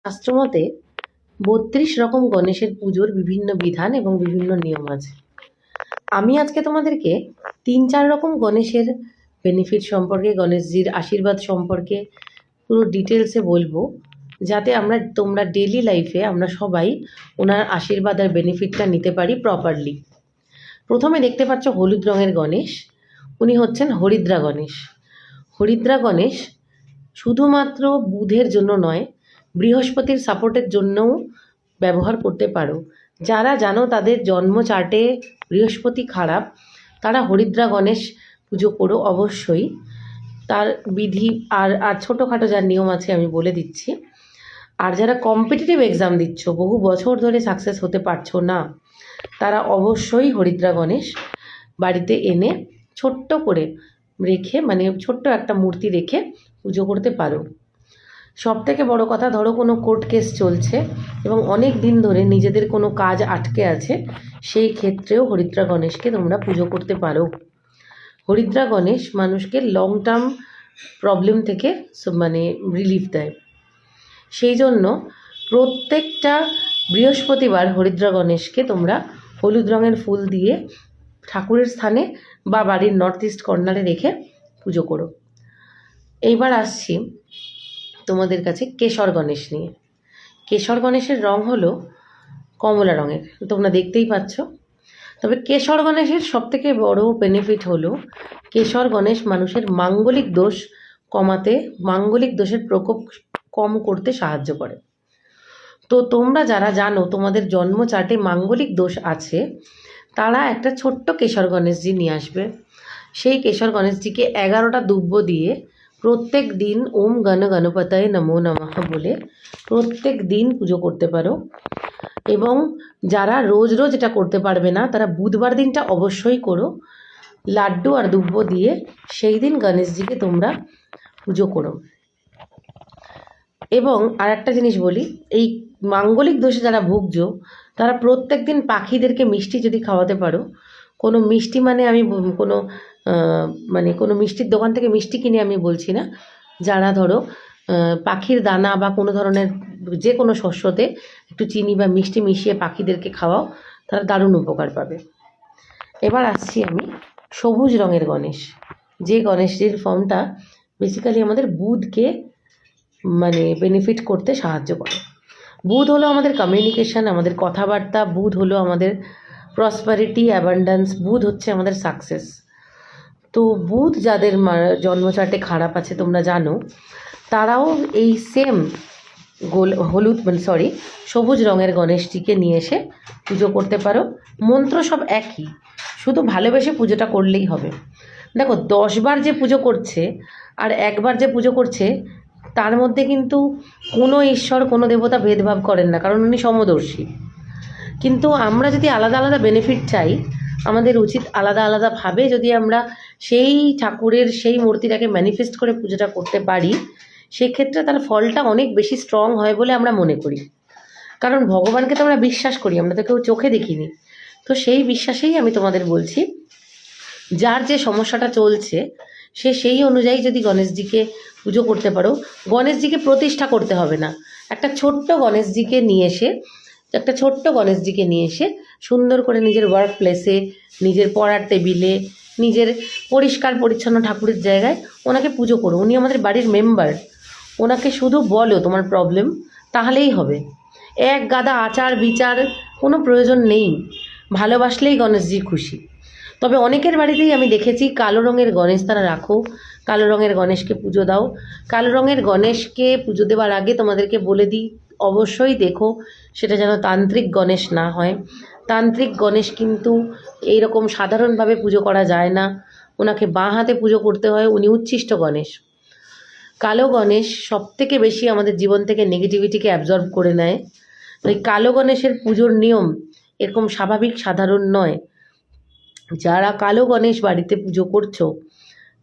শাস্ত্রমতে ৩২ রকম গণেশের পুজোর বিভিন্ন বিধান এবং বিভিন্ন নিয়ম আছে। আমি আজকে তোমাদেরকে ৩-৪ রকম গণেশের বেনিফিট সম্পর্কে, গণেশজির আশীর্বাদ সম্পর্কে পুরো ডিটেলসে বলবো, যাতে তোমরা ডেলি লাইফে আমরা সবাই ওনার আশীর্বাদ আর বেনিফিটটা নিতে পারি প্রপারলি। প্রথমে দেখতে পাচ্ছ হলুদ রঙের গণেশ, উনি হচ্ছেন হরিদ্রা গণেশ। হরিদ্রা গণেশ শুধুমাত্র বুধের জন্য নয়, বৃহস্পতির সাপোর্টের জন্যও ব্যবহার করতে পারো। যারা জানো তাদের জন্ম চার্টে বৃহস্পতি খারাপ, তারা হরিদ্রা গণেশ পুজো করো অবশ্যই। তার বিধি আর ছোটোখাটো যার নিয়ম আছে আমি বলে দিচ্ছি। আর যারা কম্পিটিটিভ এক্সাম দিচ্ছ, বহু বছর ধরে সাকসেস হতে পারছো না, তারা অবশ্যই হরিদ্রা গণেশ বাড়িতে এনে ছোট্ট করে রেখে, মানে ছোট্ট একটা মূর্তি রেখে পুজো করতে পারো। সবথেকে বড় কথা, ধরো কোনো কোর্ট কেস চলছে এবং অনেক দিন ধরে নিজেদের কোনো কাজ আটকে আছে, সেই ক্ষেত্রেও হরিদ্রা গণেশকে তোমরা পুজো করতে পারো। হরিদ্রা গণেশ মানুষকে লং টার্ম প্রবলেম থেকে মানে রিলিফ দেয়। সেই জন্য প্রত্যেকটা বৃহস্পতিবার হরিদ্রা গণেশকে তোমরা হলুদ রঙের ফুল দিয়ে ঠাকুরের স্থানে বা বাড়ির নর্থ ইস্ট কর্নারে রেখে পুজো করো। এইবার আসছি তোমাদের কাছে কেশর গণেশ নিয়ে। কেশর গণেশের রং হলো কমলা রঙের, তোমরা দেখতেই পাচ্ছ। তবে কেশর গণেশের সবথেকে বড় বেনিফিট হলো, কেশর গণেশ মানুষের মাঙ্গলিক দোষ কমাতে, মাঙ্গলিক দোষের প্রকোপ কম করতে সাহায্য করে। তো তোমরা যারা জানো তোমাদের জন্ম চার্টে মাঙ্গলিক দোষ আছে, তারা একটা ছোট্ট কেশর গণেশজি নিয়ে আসবে। সেই কেশর গণেশজিকে 11টা দুব্য দিয়ে প্রত্যেক দিন ওম গণ গণপতায় নমো নমঃ বলে প্রত্যেক দিন পুজো করতে পারো। এবং যারা রোজ রোজ এটা করতে পারবে না, তারা বুধবার দিনটা অবশ্যই করো। লাড্ডু আর দুব্য দিয়ে সেই দিন গণেশজিকে তোমরা পুজো করো। এবং আর একটা জিনিস বলি, এই মাঙ্গলিক দোষে যারা ভুগছো, তারা প্রত্যেক দিন পাখিদেরকে মিষ্টি যদি খাওয়াতে পারো, কোনো মিষ্টি মানে আমি কোনো মিষ্টির দোকান থেকে মিষ্টি কিনে আমি বলছি না, যারা ধরো পাখির দানা বা কোনো ধরনের যে কোনো শস্যতে একটু চিনি বা মিষ্টি মিশিয়ে পাখিদেরকে খাওয়াও, তারা দারুণ উপকার পাবে। এবার আসছি আমি সবুজ রঙের গণেশ, যে গণেশজির ফর্মটা বেসিক্যালি আমাদের বুধকে মানে বেনিফিট করতে সাহায্য করে। বুধ হলো আমাদের কমিউনিকেশান, আমাদের কথাবার্তা, বুধ হলো আমাদের প্রসপারিটি, অ্যাবান্ডান্স, বুধ হচ্ছে আমাদের সাকসেস। তো বুধ যাদের জন্মচার্টে খারাপ আছে তোমরা জানো, তারাও এই সেম সবুজ রঙের গণেশজিকে নিয়ে এসে পুজো করতে পারো। মন্ত্র সব একই, শুধু ভালোবেসে পুজোটা করলেই হবে। দেখো, 10 বার যে পুজো করছে আর একবার যে পুজো করছে, তার মধ্যে কিন্তু কোনো ঈশ্বর, কোনো দেবতা ভেদভাব করেন না, কারণ উনি সমদর্শী। কিন্তু আমরা যদি আলাদা আলাদা বেনিফিট চাই, আমাদের উচিত আলাদা আলাদাভাবে যদি আমরা সেই ঠাকুরের সেই মূর্তিটাকে ম্যানিফেস্ট করে পুজোটা করতে পারি, সেক্ষেত্রে তার ফলটা অনেক বেশি স্ট্রং হয় বলে আমরা মনে করি। কারণ ভগবানকে তো আমরা বিশ্বাস করি, আমরা তো কেউ চোখে দেখিনি। তো সেই বিশ্বাসেই আমি তোমাদের বলছি, যার যে সমস্যাটা চলছে সে সেই অনুযায়ী যদি গণেশজিকে পুজো করতে পারো। গণেশজিকে প্রতিষ্ঠা করতে হবে না, একটা ছোট্ট গণেশজিকে নিয়ে এসে সুন্দর করে নিজের ওয়ার্ক প্লেসে, নিজের পড়ার টেবিলে, নিজের পরিষ্কার পরিচ্ছন্ন ঠাকুরের জায়গায় ওনাকে পুজো করো। উনি আমাদের বাড়ির মেম্বার, ওনাকে শুধু বলো তোমার প্রবলেম, তাহলেই হবে। এক গাদা আচার বিচার কোনো প্রয়োজন নেই, ভালোবাসলেই গণেশজি খুশি। তবে অনেকের বাড়িতেই আমি দেখেছি কালো রঙের গণেশ তারা রাখো, কালো রঙের গণেশকে পুজো দাও। কালো রঙের গণেশকে পুজো দেওয়ার আগে তোমাদেরকে বলে দিই, অবশ্যই দেখো সেটা যেন তান্ত্রিক গণেশ না হয়। তান্ত্রিক গণেশ কিন্তু এইরকম সাধারণভাবে পুজো করা যায় না, ওনাকে বাঁ হাতে পুজো করতে হয়, উনি উচ্ছিষ্ট গণেশ। কালো গণেশ সবথেকে বেশি আমাদের জীবন থেকে নেগেটিভিটিকে অ্যাবজর্ব করে নেয়। ওই কালো গণেশের পুজোর নিয়ম এরকম স্বাভাবিক সাধারণ নয়। যারা কালো গণেশ বাড়িতে পুজো করছো,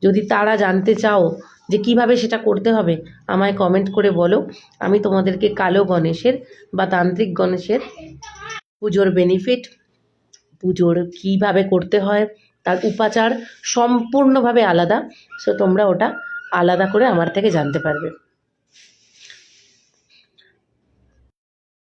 যদি তারা জানতে চাও যে কিভাবে সেটা করতে হবে, আমায় কমেন্ট করে বলো। আমি তোমাদেরকে কালো গণেশের বা তান্ত্রিক গণেশের পুজোর বেনিফিট, পুজোর কিভাবে করতে হয়, তার উপাচার সম্পূর্ণভাবে আলাদা। সো তোমরা ওটা আলাদা করে আমার থেকে জানতে পারবে।